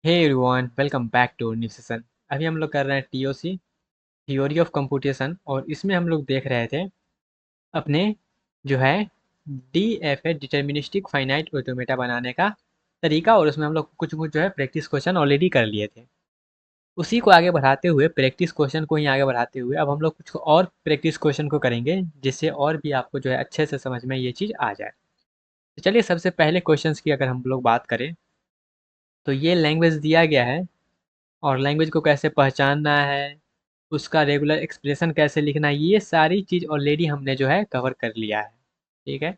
Hey everyone, welcome back to new session. अभी हम लोग कर रहे हैं टीओसी, थ्योरी ऑफ कंप्यूटेशन, और इसमें हम लोग देख रहे थे अपने जो है डीएफए डिटर्मिनिस्टिक फाइनाइट ऑटोमेटा बनाने का तरीका। और उसमें हम लोग कुछ कुछ जो है प्रैक्टिस क्वेश्चन ऑलरेडी कर लिए थे। उसी को आगे बढ़ाते हुए, प्रैक्टिस क्वेश्चन को ही आगे बढ़ाते हुए, अब हम लोग कुछ और प्रैक्टिस क्वेश्चन को करेंगे, जिससे और भी आपको जो है अच्छे से समझ में ये चीज़ आ जाए। तो चलिए, सबसे पहले क्वेश्चन की अगर हम लोग बात करें, तो ये लैंग्वेज दिया गया है और लैंग्वेज को कैसे पहचानना है, उसका रेगुलर एक्सप्रेशन कैसे लिखना है, ये सारी चीज़ ऑलरेडी हमने जो है कवर कर लिया है। ठीक है।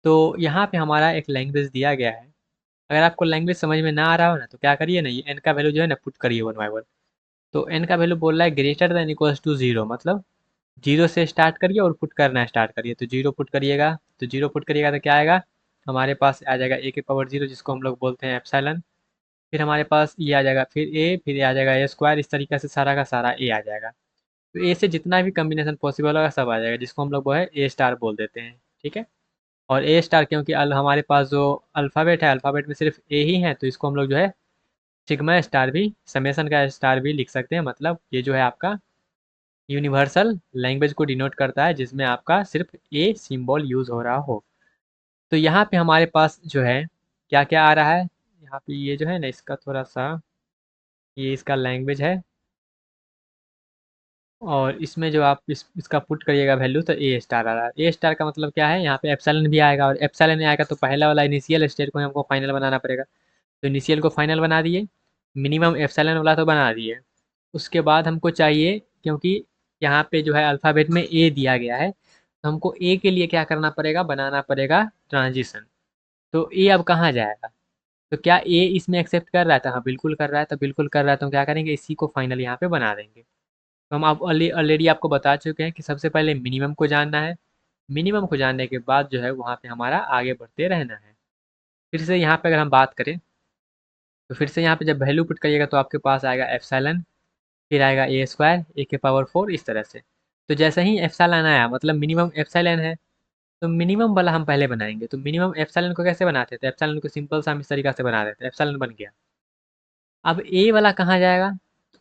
तो यहाँ पे हमारा एक लैंग्वेज दिया गया है। अगर आपको लैंग्वेज समझ में ना आ रहा हो ना, तो क्या करिए ना, ये एन का वैल्यू जो है ना पुट करिए 1/1। तो एन का वैल्यू बोल रहा है greater than equals to zero, मतलब जीरो से स्टार्ट करिए और पुट करना स्टार्ट करिए। तो जीरो पुट करिएगा, तो जीरो पुट करिएगा तो क्या आएगा, हमारे पास आ जाएगा ए के पावर जीरो, जिसको हम लोग बोलते हैं एप्सिलॉन। फिर हमारे पास ये आ जाएगा, फिर ए, फिर ये आ जाएगा ए स्क्वायर। इस तरीके से सारा का सारा ए आ जाएगा। तो ए से जितना भी कम्बिनेशन पॉसिबल होगा सब आ जाएगा, जिसको हम लोग वो है ए स्टार बोल देते हैं। ठीक है। और ए स्टार क्योंकि हमारे पास जो अल्फ़ाबेट है, अल्फ़ाबेट में सिर्फ ए ही है, तो इसको हम लोग जो है सिग्मा स्टार भी, समेसन का स्टार भी लिख सकते हैं। मतलब ये जो है आपका यूनिवर्सल लैंग्वेज को डिनोट करता है, जिसमें आपका सिर्फ ए सिंबल यूज़ हो रहा हो। तो यहाँ पे हमारे पास जो है क्या क्या आ रहा है, यहाँ पे ये जो है ना, इसका थोड़ा सा, ये इसका लैंग्वेज है। और इसमें जो आप इसका पुट करिएगा वैल्यू, तो ए स्टार आ रहा है। ए स्टार का मतलब क्या है, यहाँ पे एप्सिलॉन भी आएगा, और एप्सिलॉन में आएगा तो पहला वाला इनिशियल स्टेट को हमको फाइनल बनाना पड़ेगा। तो इनिशियल को फाइनल बना दिए, मिनिमम एप्सिलॉन वाला तो बना दिए। उसके बाद हमको चाहिए, क्योंकि यहाँ पे जो है अल्फ़ाबेट में ए दिया गया है, तो हमको ए के लिए क्या करना पड़ेगा, बनाना पड़ेगा ट्रांजिशन। तो ए अब कहाँ जाएगा, तो क्या ए इसमें एक्सेप्ट कर रहा था, हाँ बिल्कुल कर रहा है, तो बिल्कुल कर रहा है, तो हम क्या करेंगे, इसी को फाइनल यहाँ पे बना देंगे। तो हम आप ऑलरेडी आपको बता चुके हैं कि सबसे पहले मिनिमम को जानना है। मिनिमम को जानने के बाद जो है वहाँ पे हमारा आगे बढ़ते रहना है। फिर से यहाँ पे अगर हम बात करें, तो फिर से यहाँ पे जब वैल्यू पुट करिएगा तो आपके पास आएगा एप्सिलॉन, फिर आएगा ए स्क्वायर, ए के पावर 4, इस तरह से। तो जैसे ही एप्सिलॉन आया, मतलब मिनिमम एप्सिलॉन है, तो मिनिमम वाला हम पहले बनाएंगे। तो मिनिमम एप्सिलॉन को कैसे बनाते थे, एप्सिलॉन को सिंपल सा हम इस तरीका से बना देते हैं, एप्सिलॉन बन गया। अब ए वाला कहाँ जाएगा,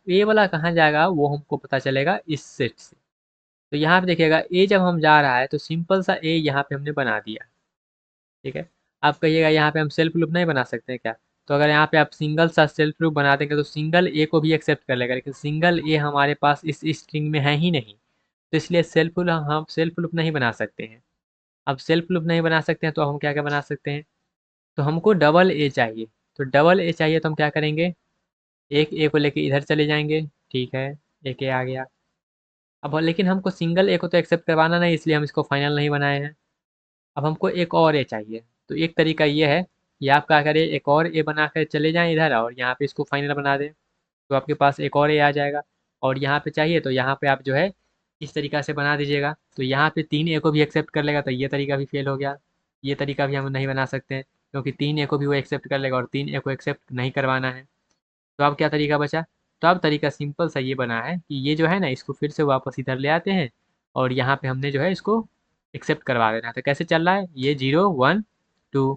ए वाला कहाँ जाएगा वो हमको पता चलेगा इस सेट से। तो यहाँ पे देखिएगा, ए जब हम जा रहा है तो सिंपल सा ए यहाँ पे हमने बना दिया। ठीक है। आप कहिएगा यहाँ पे हम सेल्फ लूप नहीं बना सकते हैं क्या, तो अगर यहाँ पे आप सिंगल सा सेल्फ लूप बना देंगे तो सिंगल ए को भी एक्सेप्ट कर लेगा, लेकिन सिंगल ए हमारे पास इस स्ट्रिंग में है ही नहीं। तो इसलिए सेल्फ लूप हम सेल्फ लूप नहीं बना सकते हैं। अब सेल्फ लूप नहीं बना सकते हैं तो हम क्या क्या बना सकते हैं, तो हमको डबल ए चाहिए। तो डबल ए चाहिए तो हम क्या करेंगे, एक ए को लेके इधर चले जाएंगे। ठीक है, एक ए आ गया। अब लेकिन हमको सिंगल ए को तो एक्सेप्ट करवाना नहीं, इसलिए हम इसको फाइनल नहीं बनाए हैं। अब हमको एक और ए चाहिए। तो एक तरीका ये है कि आप क्या करें, एक और ए बना कर चले जाएं इधर, और यहाँ पे इसको फाइनल बना दें, तो आपके पास एक और ए आ जाएगा। और यहाँ पे चाहिए तो यहाँ पे आप जो है इस तरीका से बना दीजिएगा, तो यहाँ पे तीन ए को भी एक्सेप्ट कर लेगा, तो ये तरीका भी फेल हो गया। ये तरीका भी हम नहीं बना सकते हैं, क्योंकि तीन ए को भी वो एक्सेप्ट कर लेगा और तीन ए को एक्सेप्ट नहीं करवाना है। तो अब क्या तरीका बचा, तो अब तरीका सिंपल सा ये बना है कि ये जो है ना, इसको फिर से वापस इधर ले आते हैं, और यहाँ पे हमने जो है इसको एक्सेप्ट करवा देना है। तो कैसे चल रहा है, ये 0, 1, 2,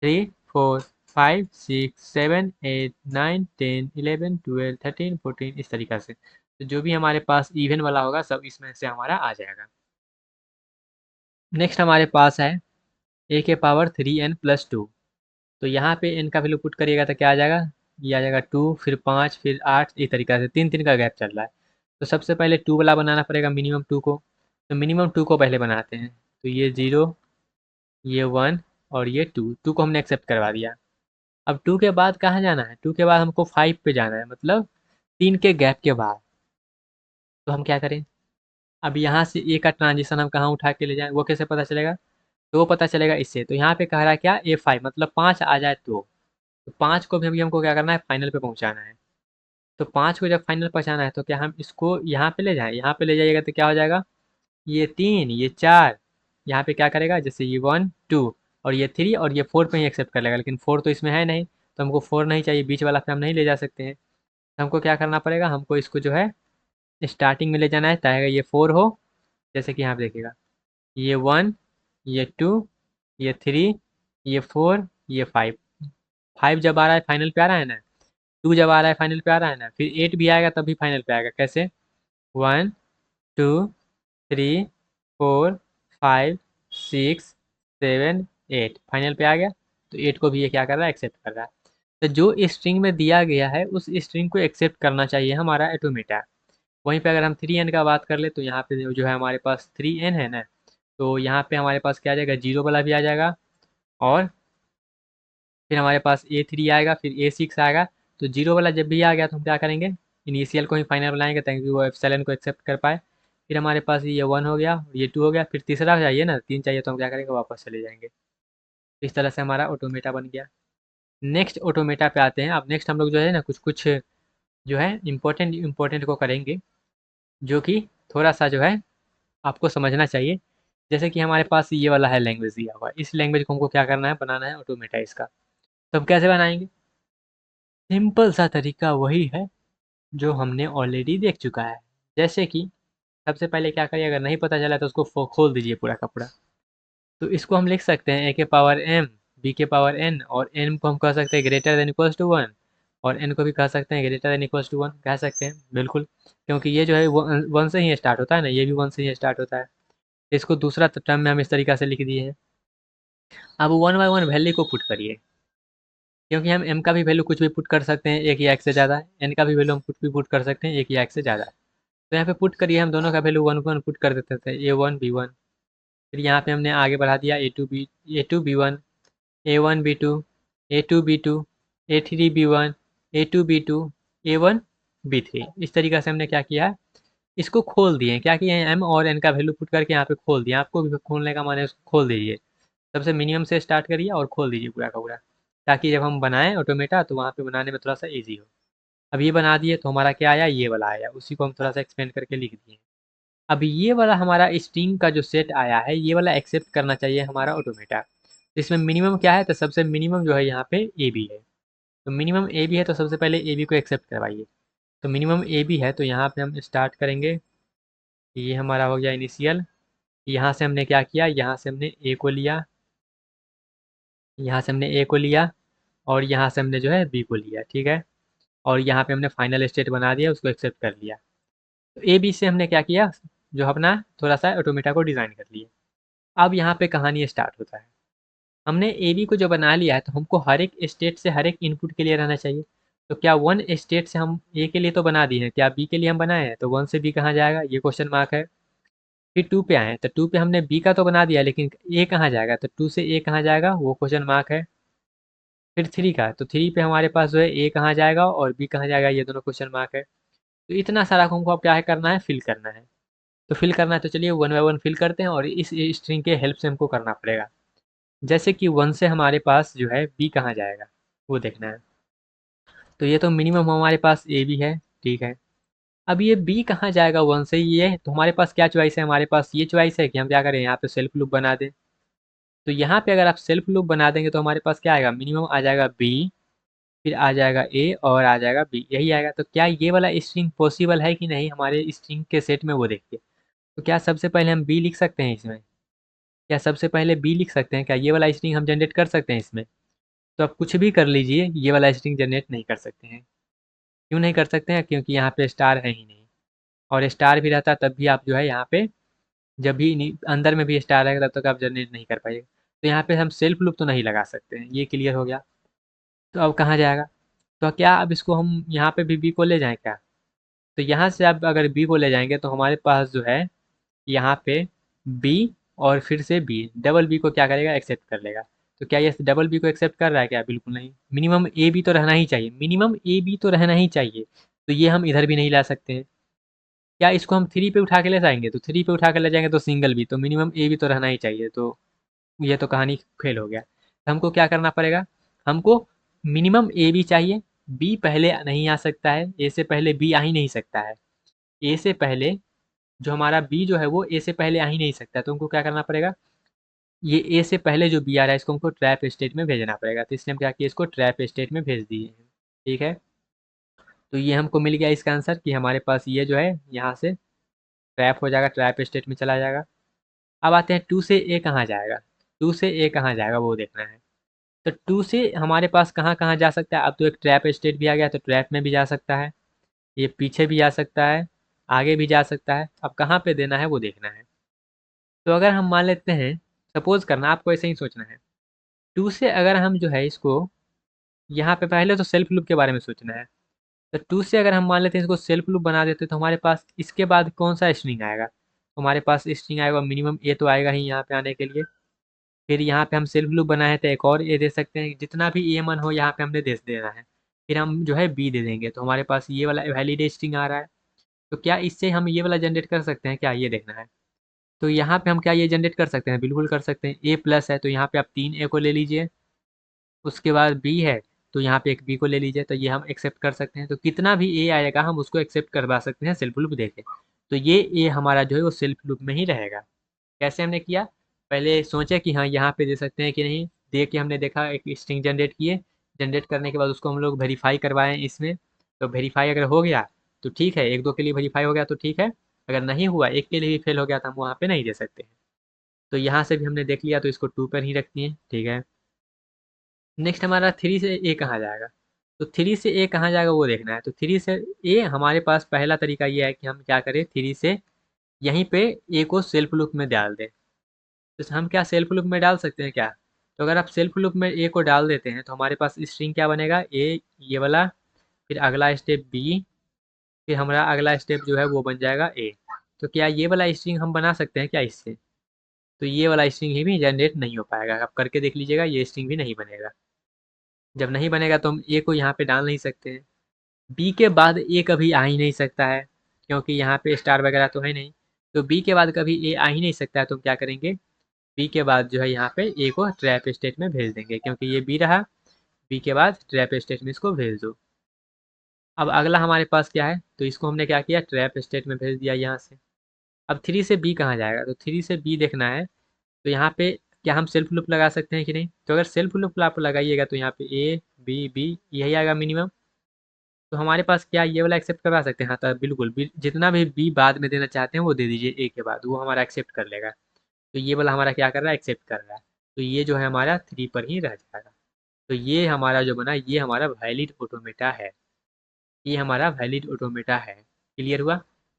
3, 4, 5, 6, 7, 8, 9, 10, 11, 12, 13, 14, इस तरीका से। तो जो भी हमारे पास इवन वाला होगा सब इसमें से हमारा आ जाएगा। नेक्स्ट हमारे पास है ए के पावर 3n+2। तो यहाँ पे n का वैल्यू पुट करिएगा तो क्या आ जाएगा, ये आ जाएगा 2, फिर 5, फिर 8, इस तरीका से तीन तीन का गैप चल रहा है। तो सबसे पहले 2 वाला बनाना पड़ेगा, मिनिमम 2 को। तो मिनिमम 2 को पहले बनाते हैं। तो ये 0, ये 1 और ये 2, 2 को हमने एक्सेप्ट करवा दिया। अब 2 के बाद कहाँ जाना है, 2 के बाद हमको 5 पे जाना है, मतलब 3 के गैप के बाद। तो हम क्या करें, अब यहाँ से ए का ट्रांजिशन हम कहाँ उठा के ले जाएं, वो कैसे पता चलेगा, तो वो पता चलेगा इससे। तो यहाँ पे कह रहा है क्या, A5, मतलब 5 आ जाए तो 5 को भी अभी हमको क्या करना है, फाइनल पे पहुँचाना है। तो 5 को जब फाइनल पहुँचाना है तो क्या हम इसको यहाँ पे ले जाएँ, यहाँ पे ले जाइएगा तो क्या हो जाएगा, ये 3, ये 4, यहाँ पे क्या करेगा, जैसे ये 1, 2 और ये 3 और ये 4 पे ही एक्सेप्ट कर लेगा, लेकिन 4 तो इसमें है नहीं, तो हमको 4 नहीं चाहिए, बीच वाला पे हम नहीं ले जा सकते हैं। तो हमको क्या करना पड़ेगा, हमको इसको जो है स्टार्टिंग में ले जाना है, ताकि ये 4 हो। जैसे कि यहाँ पे देखिएगा, ये 1, ये 2, ये 3, ये 4, ये 5। 5 जब आ रहा है फाइनल पे आ रहा है ना, 2 जब आ रहा है फाइनल पे आ रहा है ना, फिर 8 भी आएगा तब भी फाइनल पे आएगा। कैसे? 1 2 3 4 5 6 7 8 फाइनल पे आ गया। तो 8 को भी ये क्या कर रहा है, एक्सेप्ट कर रहा है। तो जो स्ट्रिंग में दिया गया है उस स्ट्रिंग को एक्सेप्ट करना चाहिए हमारा ऑटोमेटा। वहीं पे अगर हम 3n का बात कर ले तो यहाँ पे जो है हमारे पास 3n है ना, तो यहाँ पे हमारे पास क्या आ जाएगा, 0 वाला भी आ जाएगा, और फिर हमारे पास A3 आएगा, फिर A6 आएगा। तो 0 वाला जब भी आ गया तो हम क्या करेंगे, इनिशियल को ही फाइनल बनाएंगे ताकि वो एप्सिलॉन को एक्सेप्ट कर पाए। फिर हमारे पास ये 1 हो गया, ये 2 हो गया, फिर तीसरा चाहिए ना, 3 चाहिए, तो हम क्या करेंगे, वापस चले जाएंगे। इस तरह से हमारा ऑटोमेटा बन गया। नेक्स्ट ऑटोमेटा पे आते हैं। अब नेक्स्ट हम लोग जो है ना कुछ कुछ जो है इम्पोर्टेंट को करेंगे, जो कि थोड़ा सा जो है आपको समझना चाहिए। जैसे कि हमारे पास ये वाला है लैंग्वेज दिया हुआ है, इस लैंग्वेज को हमको क्या करना है, बनाना है ऑटोमेटा इसका। तो हम कैसे बनाएंगे? सिंपल सा तरीका वही है जो हमने ऑलरेडी देख चुका है। जैसे कि सबसे पहले क्या करिए, अगर नहीं पता चला तो उसको खोल दीजिए पूरा का पूरा। तो इसको हम लिख सकते हैं a के पावर m, b के पावर n, और n को हम कह सकते हैं ग्रेटर देन इक्वल्स टू 1, और n को भी कह सकते हैं ग्रेटर देन इक्वल्स टू 1, कह सकते हैं बिल्कुल, क्योंकि ये जो है 1 से ही स्टार्ट होता है ना, ये भी 1 से ही स्टार्ट होता है। इसको दूसरा टर्म में हम इस तरीका से लिख दिए हैं। अब 1 बाय 1 वैल्यू को पुट करिए, क्योंकि हम m का भी वैल्यू कुछ भी पुट कर सकते हैं, एक या एक से ज़्यादा, n का भी वैल्यू हम कुछ भी पुट कर सकते हैं, एक या एक से ज़्यादा। तो यहाँ पे पुट करिए, हम दोनों का वैल्यू 1 पुट कर देते थे, a1 b1। फिर यहाँ पे हमने आगे बढ़ा दिया a2 b1, a1 b2, a2 b2, a3 b1, a2 b2, a1 b3। इस तरीके से हमने क्या किया है, इसको खोल दिए। क्या किए हैं, m और n का वैल्यू पुट करके यहाँ पे खोल दिया। आपको भी खोलने का माने उसको खोल दीजिए, सबसे मिनिमम से स्टार्ट करिए और खोल दीजिए पूरा का पूरा, ताकि जब हम बनाएं ऑटोमेटा तो वहाँ पे बनाने में थोड़ा सा ईजी हो। अब ये बना दिए तो हमारा क्या आया, ये वाला आया, उसी को हम थोड़ा सा एक्सपेंड करके लिख दिए। अब ये वाला हमारा स्ट्रिंग का जो सेट आया है, ये वाला एक्सेप्ट करना चाहिए हमारा ऑटोमेटा। इसमें मिनिमम क्या है, तो सबसे मिनिमम जो है यहाँ पे ए बी है। तो मिनिमम ए बी है तो सबसे पहले ए बी को एक्सेप्ट करवाइए। तो मिनिमम ए बी है तो यहाँ पे हम स्टार्ट करेंगे। ये हमारा हो गया इनिशियल। यहाँ से हमने क्या किया, यहाँ से हमने ए को लिया, यहाँ से हमने ए को लिया, और यहाँ से हमने जो है बी को लिया, ठीक है। और यहाँ पे हमने फाइनल स्टेट बना दिया, उसको एक्सेप्ट कर लिया। तो ए बी से हमने क्या किया, जो अपना थोड़ा सा ऑटोमेटा को डिज़ाइन कर लिया। अब यहाँ पे कहानी स्टार्ट होता है। हमने ए बी को जो बना लिया है तो हमको हर एक स्टेट से हर एक इनपुट के लिए रहना चाहिए। तो क्या 1 स्टेट से हम ए के लिए तो बना दिए हैं, क्या बी के लिए हम बनाए हैं? तो 1 से बी कहाँ जाएगा, ये क्वेश्चन मार्क है। फिर 2 पे आए हैं तो 2 पे हमने बी का तो बना दिया, लेकिन ए कहाँ जाएगा, तो 2 से ए कहाँ जाएगा, वो क्वेश्चन मार्क है। फिर 3 का, तो 3 पे हमारे पास जो है ए कहाँ जाएगा और बी कहाँ जाएगा, ये दोनों क्वेश्चन मार्क है। तो इतना सारा हमको अब क्या है करना है, फिल करना है। तो फिल करना है तो चलिए 1 बाय 1 फिल करते हैं, और इस स्ट्रिंग के हेल्प से हमको करना पड़ेगा। जैसे कि 1 से हमारे पास जो है बी कहाँ जाएगा, वो देखना है। तो ये तो मिनिमम हमारे पास ए बी है, ठीक है। अब ये बी कहाँ जाएगा 1 से, ये तो हमारे पास क्या चॉइस है, हमारे पास ये चॉइस है कि हम क्या करें, यहाँ पे सेल्फ लूप बना दें। तो यहाँ पे अगर आप सेल्फ लूप बना देंगे तो हमारे पास क्या आएगा, मिनिमम आ जाएगा बी, फिर आ जाएगा ए, और आ जाएगा बी, यही आएगा। तो क्या ये वाला स्ट्रिंग पॉसिबल है कि नहीं हमारे स्ट्रिंग के सेट में, वो देखिए। तो क्या सबसे पहले हम बी लिख सकते हैं इसमें, क्या सबसे पहले बी लिख सकते हैं, क्या ये वाला स्ट्रिंग हम जनरेट कर सकते हैं इसमें? तो आप कुछ भी कर लीजिए, ये वाला स्ट्रिंग जनरेट नहीं कर सकते हैं। क्यों नहीं कर सकते हैं, क्योंकि यहाँ पे स्टार है ही नहीं, और स्टार भी रहता तब भी आप जो है यहाँ पे, जब भी अंदर में भी स्टार रहेगा तब तक आप जनरेट नहीं कर पाइएगा। तो यहाँ पे हम सेल्फ लूप तो नहीं लगा सकते हैं, ये क्लियर हो गया। तो अब कहाँ जाएगा, तो क्या अब इसको हम यहाँ पे भी बी को ले जाएं क्या? तो यहाँ से आप अगर बी को ले जाएंगे तो हमारे पास जो है यहाँ पे बी, और फिर से बी, डबल बी को क्या करेगा, एक्सेप्ट कर लेगा। तो क्या ये डबल बी को एक्सेप्ट कर रहा है क्या? बिल्कुल नहीं। मिनिमम ए बी तो रहना ही चाहिए, मिनिमम ए बी तो रहना ही चाहिए। तो ये हम इधर भी नहीं ला सकते हैं। क्या इसको हम 3 पे उठा के ले जाएंगे, तो 3 पे उठा के ले जाएंगे तो सिंगल बी, तो मिनिमम ए बी तो रहना ही चाहिए। तो ये तो कहानी फेल हो गया। तो हमको क्या करना पड़ेगा, हमको मिनिमम ए बी चाहिए, बी पहले नहीं आ सकता है, ए से पहले बी आ ही नहीं सकता है। ए से पहले जो हमारा बी जो है वो ए से पहले आ ही नहीं सकता है, तो हमको क्या करना पड़ेगा, ये ए से पहले जो बी आ रहा है इसको हमको ट्रैप स्टेट में भेजना पड़ेगा। तो इसलिए हम क्या किए, इसको ट्रैप स्टेट में भेज दिए हैं, ठीक है। तो ये हमको मिल गया इसका आंसर, कि हमारे पास ये जो है यहाँ से ट्रैप हो जाएगा, ट्रैप स्टेट में चला जाएगा। अब आते हैं 2 से ए कहाँ जाएगा, 2 से ए कहाँ जाएगा वो देखना है। तो 2 से हमारे पास कहाँ कहाँ जा सकता है, अब तो एक ट्रैप स्टेट भी आ गया, तो ट्रैप में भी जा सकता है, ये पीछे भी जा सकता है, आगे भी जा सकता है। अब कहाँ पे देना है वो देखना है। तो अगर हम मान लेते हैं, सपोज करना, आपको ऐसे ही सोचना है, 2 से अगर हम जो है इसको यहाँ पे, पहले तो सेल्फ लूप के बारे में सोचना है। तो 2 से अगर हम मान लेते हैं इसको सेल्फ लूप बना देते हैं, तो हमारे पास इसके बाद कौन सा स्ट्रिंग आएगा, हमारे पास स्ट्रिंग आएगा मिनिमम ए तो आएगा ही यहाँ पे आने के लिए। फिर यहाँ पे हम सेल्फ लूप बनाए तो एक और ए दे सकते हैं, जितना भी ए मन हो यहाँ पे हमने दे देना है। फिर हम जो है बी दे देंगे, तो हमारे पास ये वाला वैलिड स्ट्रिंग आ रहा है। तो क्या इससे हम ये वाला जनरेट कर सकते हैं क्या, ये देखना है। तो यहाँ पे हम क्या ये जनरेट कर सकते हैं, बिल्कुल कर सकते हैं। ए प्लस है तो यहाँ पे आप 3 ए को ले लीजिए, उसके बाद बी है तो यहाँ पे एक बी को ले लीजिए, तो ये हम एक्सेप्ट कर सकते हैं। तो कितना भी ए आएगा हम उसको एक्सेप्ट करवा सकते हैं सेल्फ लूप देके। तो ये ए हमारा जो है वो सेल्फ लूप में ही रहेगा। कैसे हमने किया, पहले सोचे कि हाँ यहाँ पे दे सकते हैं कि नहीं, दे के हमने देखा, एक स्ट्रिंग जनरेट किए, जनरेट करने के बाद उसको हम लोग वेरीफाई करवाएं इसमें। तो वेरीफाई अगर हो गया तो ठीक है, एक दो के लिए वेरीफाई हो गया तो ठीक है, अगर नहीं हुआ, एक के लिए भी फेल हो गया तो हम वहाँ पे नहीं दे सकते हैं। तो यहाँ से भी हमने देख लिया, तो इसको 2 पर ही रखती हैं, ठीक है। नेक्स्ट हमारा 3 से ए कहाँ जाएगा, तो 3 से ए कहाँ जाएगा वो देखना है। तो 3 से ए हमारे पास पहला तरीका ये है कि हम क्या करें, 3 से यहीं पे ए को सेल्फ लूप में डाल दें। तो हम क्या सेल्फ लूप में डाल सकते हैं क्या, तो अगर आप सेल्फ लूप में ए को डाल देते हैं तो हमारे पास स्ट्रिंग क्या बनेगा, ए ये वाला, फिर अगला स्टेप बी, फिर हमारा अगला स्टेप जो है वो बन जाएगा ए। तो क्या ये वाला स्ट्रिंग हम बना सकते हैं क्या इससे, तो ये वाला स्ट्रिंग ही भी जनरेट नहीं हो पाएगा, आप करके देख लीजिएगा, ये स्ट्रिंग भी नहीं बनेगा। जब नहीं बनेगा तो हम ए को यहाँ पे डाल नहीं सकते हैं। बी के बाद ए कभी आ ही नहीं सकता है, क्योंकि यहाँ पे स्टार वगैरह तो है नहीं। तो बी के बाद कभी ए आ ही नहीं सकता है, तो हम क्या करेंगे, बी के बाद जो है यहाँ पे ए को ट्रैप स्टेट में भेज देंगे, क्योंकि ये बी रहा, बी के बाद ट्रैप स्टेट में इसको भेज दो। अब अगला हमारे पास क्या है, तो इसको हमने क्या किया, ट्रैप स्टेट में भेज दिया यहाँ से। अब 3 से बी कहाँ जाएगा, तो 3 से बी देखना है। तो यहाँ पे क्या हम सेल्फ लूप लगा सकते हैं कि नहीं, तो अगर सेल्फ लूप आप लगाइएगा तो यहाँ पे ए बी बी यही आएगा मिनिमम। तो हमारे पास क्या ये वाला एक्सेप्ट करवा सकते हैं, हाँ तो बिल्कुल जितना भी बी बाद में देना चाहते हैं वो दे दीजिए ए के बाद, वो हमारा एक्सेप्ट कर लेगा। तो ये वाला हमारा क्या कर रहा है, एक्सेप्ट कर रहा है। तो ये जो है हमारा 3 पर ही रह जाएगा। तो ये हमारा जो बना, ये हमारा वैलिड ऑटोमेटा है, ये हमारा वैलिड ऑटोमेटा है। क्लियर हुआ,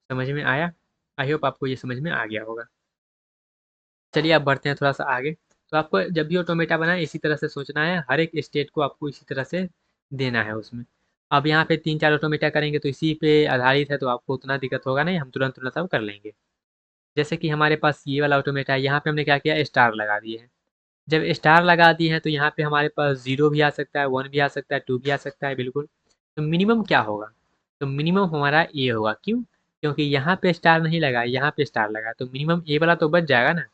समझ में आया, आई होप आपको ये समझ में आ गया होगा। चलिए अब बढ़ते हैं थोड़ा सा आगे। तो आपको जब भी ऑटोमेटा बनाए इसी तरह से सोचना है, हर एक स्टेट को आपको इसी तरह से देना है उसमें। अब यहाँ पे 3-4 ऑटोमेटा करेंगे तो इसी पे आधारित है, तो आपको उतना दिक्कत होगा नहीं, हम तुरंत तुरंत सब कर लेंगे। जैसे कि हमारे पास ये वाला ऑटोमेटा है, यहाँ पे हमने क्या किया, स्टार लगा दिए हैं। जब स्टार लगा दिए हैं तो यहाँ पे हमारे पास 0 भी आ सकता है, 1 भी आ सकता है, 2 भी आ सकता है, बिल्कुल। तो मिनिमम क्या होगा, तो मिनिमम हमारा ए होगा, क्यों, क्योंकि यहाँ पे स्टार नहीं लगा, यहाँ पे स्टार लगा, तो मिनिमम ए वाला तो बच जाएगा ना।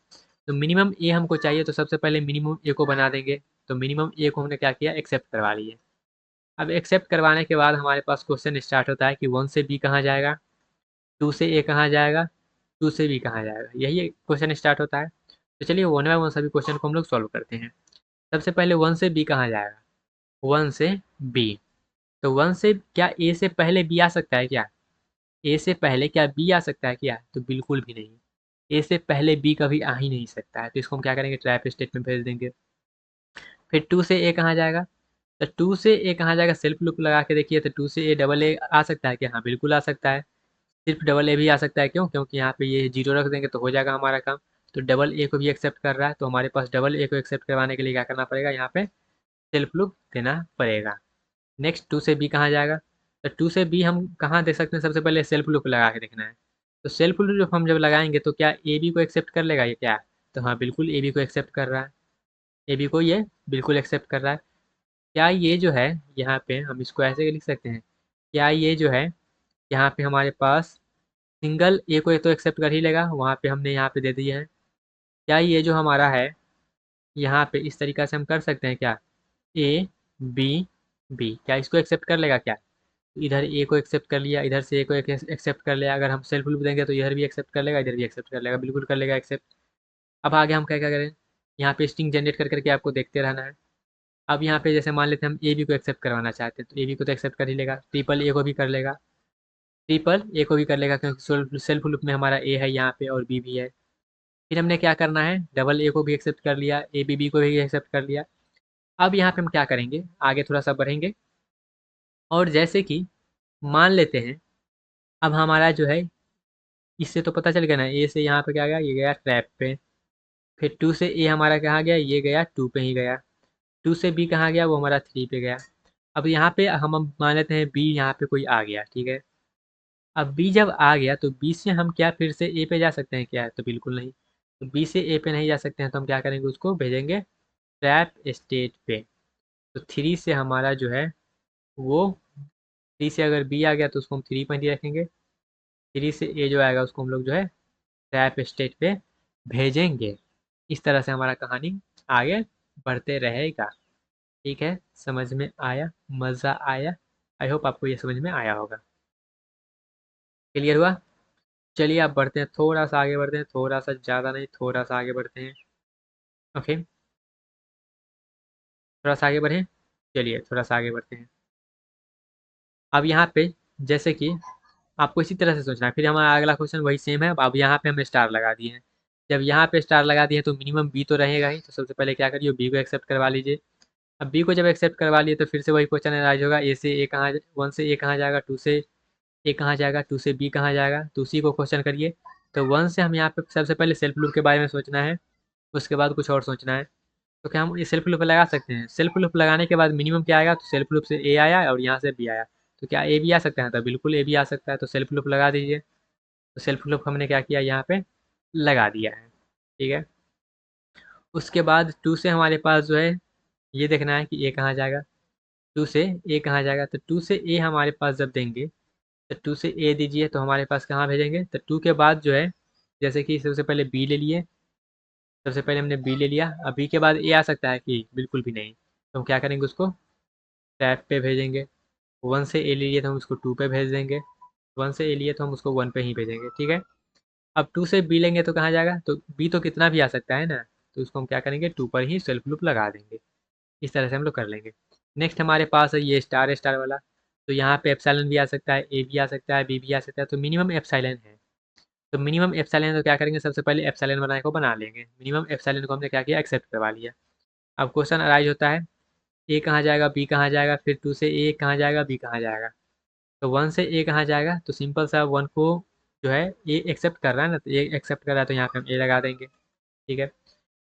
तो मिनिमम ए हमको चाहिए, तो सबसे पहले मिनिमम ए को बना देंगे। तो मिनिमम ए को हमने क्या किया, एक्सेप्ट करवा लिए। अब एक्सेप्ट करवाने के बाद हमारे पास क्वेश्चन स्टार्ट होता है कि 1 से बी कहाँ जाएगा, 2 से ए कहाँ जाएगा, 2 से बी कहाँ जाएगा, यही क्वेश्चन स्टार्ट होता है। तो चलिए वन बाय वन सभी क्वेश्चन को हम लोग सॉल्व करते हैं। सबसे पहले 1 से बी कहाँ जाएगा, 1 से बी। तो 1 से क्या ए से पहले बी आ सकता है क्या, ए से पहले क्या बी आ सकता है क्या, तो बिल्कुल भी नहीं। ए से पहले बी कभी आ ही नहीं सकता है, तो इसको हम क्या करेंगे, ट्रैप स्टेट में भेज देंगे। फिर 2 से ए कहाँ जाएगा, तो 2 से ए कहाँ जाएगा, सेल्फ लूप लगा के देखिए, तो 2 से ए डबल ए आ सकता है क्या, हाँ बिल्कुल आ सकता है। सिर्फ डबल ए भी आ सकता है, क्यों, क्योंकि यहाँ पे ये 0 रख देंगे तो हो जाएगा हमारा काम। तो डबल ए को भी एक्सेप्ट कर रहा है, तो हमारे पास डबल ए को एक्सेप्ट करवाने के लिए क्या करना पड़ेगा, यहाँ पे सेल्फ लूप देना पड़ेगा। नेक्स्ट 2 से बी कहाँ जाएगा, तो 2 से बी हम कहाँ दे सकते हैं, सबसे पहले सेल्फ लूप लगा के देखना है। तो सेल्फ लूप जब हम लगाएंगे तो क्या ए बी को एक्सेप्ट कर लेगा ये क्या, तो हाँ बिल्कुल ए बी को एक्सेप्ट कर रहा है, ए बी को ये बिल्कुल एक्सेप्ट कर रहा है। क्या ये जो है, यहाँ पे हम इसको ऐसे लिख सकते हैं, क्या ये जो है यहाँ पे हमारे पास सिंगल ए को तो एक्सेप्ट कर ही लेगा, वहाँ पे हमने यहाँ पे दे दिए हैं। क्या ये जो हमारा है यहाँ पे इस तरीक़ा से हम कर सकते हैं क्या, ए बी बी, क्या इसको एक्सेप्ट कर लेगा क्या, इधर ए को एक्सेप्ट कर लिया, इधर से ए को एक्सेप्ट कर लिया, अगर हम सेल्फ लूप देंगे तो इधर भी एक्सेप्ट कर लेगा, इधर भी एक्सेप्ट कर लेगा, बिल्कुल कर लेगा एक्सेप्ट। अब आगे हम क्या क्या करें, यहाँ पे स्ट्रिंग जनरेट कर करके आपको देखते रहना है। अब यहाँ पे जैसे मान लेते हैं हम ए बी को एक्सेप्ट करवाना चाहते हैं, तो ए बी को तो एक्सेप्ट कर ही लेगा, ट्रिपल ए को भी कर लेगा, ट्रिपल ए को भी कर लेगा, क्योंकि सेल्फ लूप में हमारा ए है यहाँ पे और बी भी है। फिर हमने क्या करना है, डबल ए को भी एक्सेप्ट कर लिया, ए बी बी को भी एक्सेप्ट कर लिया। अब यहाँ पे हम क्या करेंगे, आगे थोड़ा सा बढ़ेंगे और जैसे कि मान लेते हैं अब हमारा जो है, इससे तो पता चल गया ना, ए से यहाँ पे क्या गया, ये गया ट्रैप पे। फिर 2 से ए हमारा कहाँ गया, ये गया 2 पे ही गया। 2 से बी कहाँ गया, वो हमारा 3 पे गया। अब यहाँ पे हम मान लेते हैं बी यहाँ पे कोई आ गया, ठीक है। अब बी जब आ गया तो बी से हम क्या फिर से ए पे जा सकते हैं क्या, तो बिल्कुल नहीं। तो बी से ए पे नहीं जा सकते हैं तो हम क्या करेंगे, उसको भेजेंगे ट्रैप स्टेट पे। तो 3 से हमारा जो है वो, 3 से अगर बी आ गया तो उसको हम 3 पर ही रखेंगे। 3 से ए जो आएगा उसको हम लोग जो है ट्रैप स्टेट पे भेजेंगे। इस तरह से हमारा कहानी आगे बढ़ते रहेगा। ठीक है, समझ में आया, मज़ा आया। आई होप आपको ये समझ में आया होगा। क्लियर हुआ। चलिए आप बढ़ते हैं, थोड़ा सा आगे बढ़ते हैं, थोड़ा सा, ज़्यादा नहीं, थोड़ा सा आगे बढ़ते हैं। ओके, थोड़ा सा आगे बढ़ें। चलिए थोड़ा सा आगे बढ़ते हैं। अब यहाँ पे जैसे कि आपको इसी तरह से सोचना है, फिर हमारा अगला क्वेश्चन वही सेम है। अब यहाँ पे हमने स्टार लगा दिए हैं। जब यहाँ पे स्टार लगा दिए तो मिनिमम बी तो रहेगा ही, तो सबसे पहले क्या करिए, बी को एक्सेप्ट करवा लीजिए। अब बी को जब एक्सेप्ट करवा लिए तो फिर से वही क्वेश्चन राइज होगा, ए से ए कहाँ, 1 से ए कहाँ जाएगा, 2 से ए कहाँ जाएगा, 2 से बी कहाँ जाएगा, तो उसी को क्वेश्चन करिए। तो 1 से हम यहाँ पे सबसे पहले सेल्फ लूप के बारे में सोचना है, उसके बाद कुछ और सोचना है। तो क्या हम ये सेल्फ लूप लगा सकते हैं, सेल्फ लूप लगाने के बाद मिनिमम क्या आएगा, तो सेल्फ लूप से ए आया और यहाँ से बी आया, तो क्या ए भी आ सकता है, तो बिल्कुल ए भी आ सकता है, तो सेल्फ लूप लगा दीजिए। तो सेल्फ लूप हमने क्या किया, यहाँ पे लगा दिया है। ठीक है, उसके बाद 2 से हमारे पास जो है ये देखना है कि ए कहाँ जाएगा, 2 से ए कहाँ जाएगा, तो 2 से ए हमारे पास जब देंगे, तो 2 से ए दीजिए तो हमारे पास कहाँ भेजेंगे, तो 2 के बाद जो है, जैसे कि सबसे पहले बी ले लिए, सबसे पहले हमने बी ले लिया। अब बी के बाद ए आ सकता है कि, बिल्कुल भी नहीं, तो हम क्या करेंगे, उसको टैब पे भेजेंगे। 1 से ए ले लिए तो हम उसको 2 पे भेज देंगे, 1 से ए लिए तो हम उसको 1 पे ही भेजेंगे। ठीक है, अब 2 से बी लेंगे तो कहाँ जाएगा, तो बी तो कितना भी आ सकता है ना, तो उसको हम क्या करेंगे, 2 पर ही सेल्फ लूप लगा देंगे। इस तरह से हम लोग कर लेंगे। नेक्स्ट हमारे पास है ये स्टार स्टार वाला, तो यहाँ पे एप्सिलॉन भी आ सकता है, ए भी आ सकता है, बी भी आ सकता है, तो मिनिमम एप्सिलॉन है। तो मिनिमम एप्सिलॉन तो क्या करेंगे, सबसे पहले एप्सिलॉन बनाए को बना लेंगे। मिनिमम एप्सिलॉन को हमने क्या किया, एक्सेप्ट करवा लिया। अब क्वेश्चन अराइज होता है, ए कहाँ जाएगा, बी कहाँ जाएगा, फिर 2 से ए कहाँ जाएगा, बी कहाँ जाएगा। तो 1 से ए कहाँ जाएगा, तो सिंपल सा 1 को जो है ए एक्सेप्ट कर रहा है ना, तो ए एक्सेप्ट कर रहा है तो यहाँ पे हम ए लगा देंगे। ठीक है,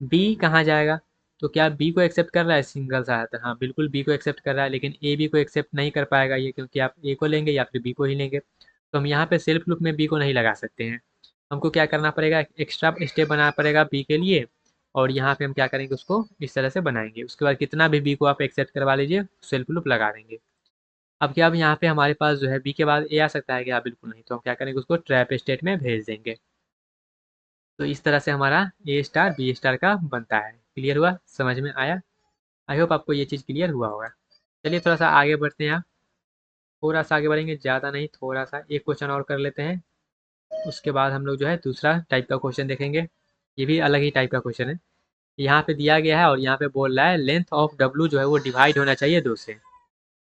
बी कहाँ जाएगा, तो क्या बी को एक्सेप्ट कर रहा है, सिंगल सा है, तो हाँ बिल्कुल बी को एक्सेप्ट कर रहा है, लेकिन ए बी को एक्सेप्ट नहीं कर पाएगा ये, क्योंकि आप ए को लेंगे या फिर बी को ही लेंगे। तो हम यहाँ पे सेल्फ लूप में बी को नहीं लगा सकते हैं, हमको क्या करना पड़ेगा, एक्स्ट्रा स्टेप बनाना पड़ेगा बी के लिए। और यहाँ पे हम क्या करेंगे, उसको इस तरह से बनाएंगे। उसके बाद कितना भी बी को आप एक्सेप्ट करवा लीजिए, सेल्फ लूप लगा देंगे। अब क्या, अब यहाँ पे हमारे पास जो है बी के बाद ए आ सकता है क्या, बिल्कुल नहीं, तो हम क्या करेंगे, उसको ट्रैप स्टेट में भेज देंगे। तो इस तरह से हमारा ए स्टार बी स्टार का बनता है। क्लियर हुआ, समझ में आया। आई होप आपको ये चीज़ क्लियर हुआ होगा। चलिए थोड़ा सा आगे बढ़ते हैं, आप थोड़ा सा आगे बढ़ेंगे, ज़्यादा नहीं, थोड़ा सा एक क्वेश्चन और कर लेते हैं। उसके बाद हम लोग जो है दूसरा टाइप का क्वेश्चन देखेंगे। ये भी अलग ही टाइप का क्वेश्चन है। यहाँ पे दिया गया है और यहाँ पे बोल रहा है लेंथ ऑफ डब्लू जो है वो डिवाइड होना चाहिए 2 से।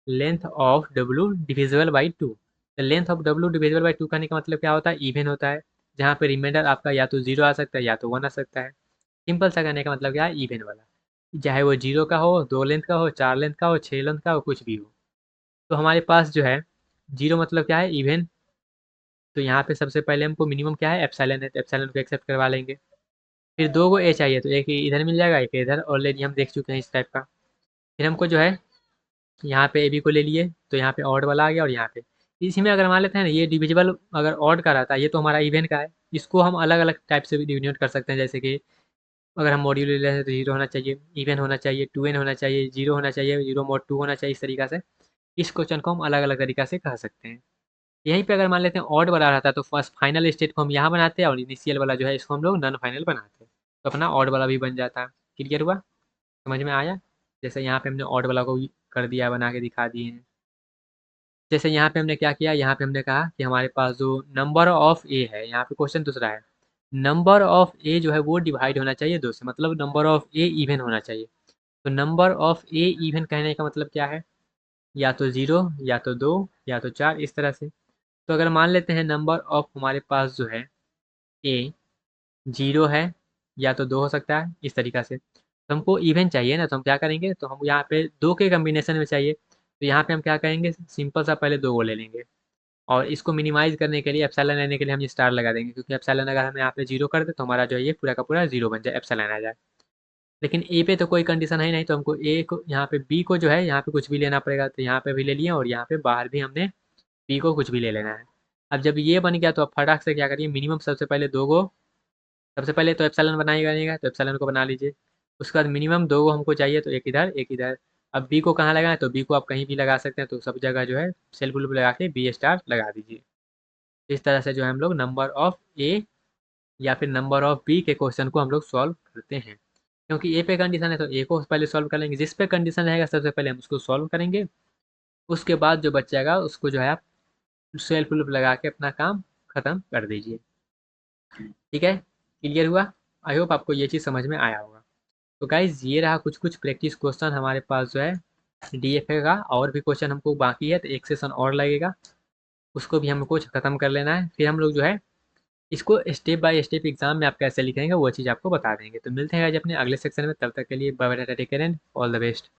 Length of W divisible by 2। तो length of W divisible by 2 करने का मतलब क्या होता है, इवन होता है, जहाँ पे रिमाइंडर आपका या तो 0 आ सकता है या तो 1 आ सकता है। सिंपल सा करने का मतलब क्या है, इवन वाला, चाहे वो 0 का हो, 2 लेंथ का हो, 4 लेंथ का हो, 6 लेंथ का हो, कुछ भी हो। तो हमारे पास जो है 0 मतलब क्या है, इवन। तो यहाँ पे सबसे पहले हमको मिनिमम क्या है, एप्सिलॉन है, तो एप्सिलॉन को एक्सेप्ट करवा लेंगे। फिर 2 को ए चाहिए, तो एक इधर मिल जाएगा, एक इधर, ऑलरेडी हम देख चुके हैं इस टाइप का। फिर हमको जो है यहाँ पे ए बी को ले लिए, तो यहाँ पे ऑड वाला आ गया, और यहाँ पे इसी में अगर मान लेते हैं ना, ये डिविजिबल अगर ऑड का रहता है, ये तो हमारा इवन का है, इसको हम अलग अलग टाइप से भी डिनोट कर सकते हैं। जैसे कि अगर हम मॉड्यूल ले रहे हैं तो 0 होना चाहिए, इवन होना चाहिए, 2n होना चाहिए, 0 होना चाहिए, 0 mod 2 होना चाहिए, इस तरीका से इस क्वेश्चन को हम अलग अलग तरीका से कह सकते हैं। यहीं पे अगर मान लेते हैं ऑड वाला रहता है, तो फर्स्ट फाइनल स्टेट को हम यहाँ बनाते हैं और इनिशियल वाला जो है इसको हम लोग नॉन फाइनल बनाते हैं, तो अपना ऑड वाला भी बन जाता है। क्लियर हुआ, समझ में आया। जैसे यहाँ पे हमने ऑड वाला को भी कर दिया, बना के दिखा दिए हैं। जैसे यहाँ पे हमने क्या किया, यहाँ पे हमने कहा कि हमारे पास जो नंबर ऑफ ए है, यहाँ पे क्वेश्चन दूसरा है, नंबर ऑफ ए जो है वो डिवाइड होना चाहिए 2 से, मतलब नंबर ऑफ ए इवन होना चाहिए। तो नंबर ऑफ ए इवन कहने का मतलब क्या है, या तो 0 या तो 2 या तो 4, इस तरह से। तो अगर मान लेते हैं नंबर ऑफ हमारे पास जो है ए 0 है, या तो 2 हो सकता है, इस तरीका से। तो हमको इवन चाहिए ना, तो हम क्या करेंगे, तो हम यहाँ पे 2 के कॉम्बिनेशन में चाहिए, तो यहाँ पे हम क्या करेंगे, सिंपल सा पहले 2 को ले लेंगे और इसको मिनिमाइज़ करने के लिए, एप्सिलॉन लेने के लिए हम ये स्टार लगा देंगे, क्योंकि एप्सिलॉन अगर हम यहाँ पे 0 कर दें तो हमारा जो है ये पूरा का पूरा 0 बन जाए, एप्सिलॉन आ जाए। लेकिन ए पे तो कोई कंडीशन है नहीं, तो हमको ए को यहाँ पे, बी को जो है यहाँ पे कुछ भी लेना पड़ेगा, तो यहाँ पे भी ले लिया और यहाँ पे बाहर भी हमने बी को कुछ भी ले लेना है। अब जब ये बन गया तो अब फटाक से क्या करिए, मिनिमम सबसे पहले 2 को, सबसे पहले तो एप्सिलॉन बनाइएगा, तो एप्सिलॉन को बना लीजिए। उसके बाद मिनिमम 2 को हमको चाहिए, तो एक इधर एक इधर। अब बी को कहाँ लगाएं, तो बी को आप कहीं भी लगा सकते हैं, तो सब जगह जो है सेल्फ ग्रुप लगा के बी स्टार लगा दीजिए। इस तरह से जो है हम लोग नंबर ऑफ ए या फिर नंबर ऑफ बी के क्वेश्चन को हम लोग सॉल्व करते हैं। क्योंकि ए पे कंडीशन है तो ए को पहले सॉल्व कर लेंगे, जिस पे कंडीशन रहेगा सबसे पहले हम उसको सॉल्व करेंगे। उसके बाद जो बचेगा उसको जो है आप सेल्फ लूप लगा के अपना काम खत्म कर दीजिए। ठीक है, क्लियर हुआ? आई होप आपको ये चीज़ समझ में आया होगा। तो गाइज ये रहा कुछ कुछ प्रैक्टिस क्वेश्चन हमारे पास जो है डीएफए का, और भी क्वेश्चन हमको बाकी है, तो एक सेशन और लगेगा, उसको भी हमको ख़त्म कर लेना है। फिर हम लोग जो है इसको स्टेप बाय स्टेप एग्जाम में आप कैसे लिखेंगे वो चीज़ आपको बता देंगे। तो मिलते हैं गाइज अपने अगले सेक्शन में, तब तक के लिए bye bye, take care and all the best.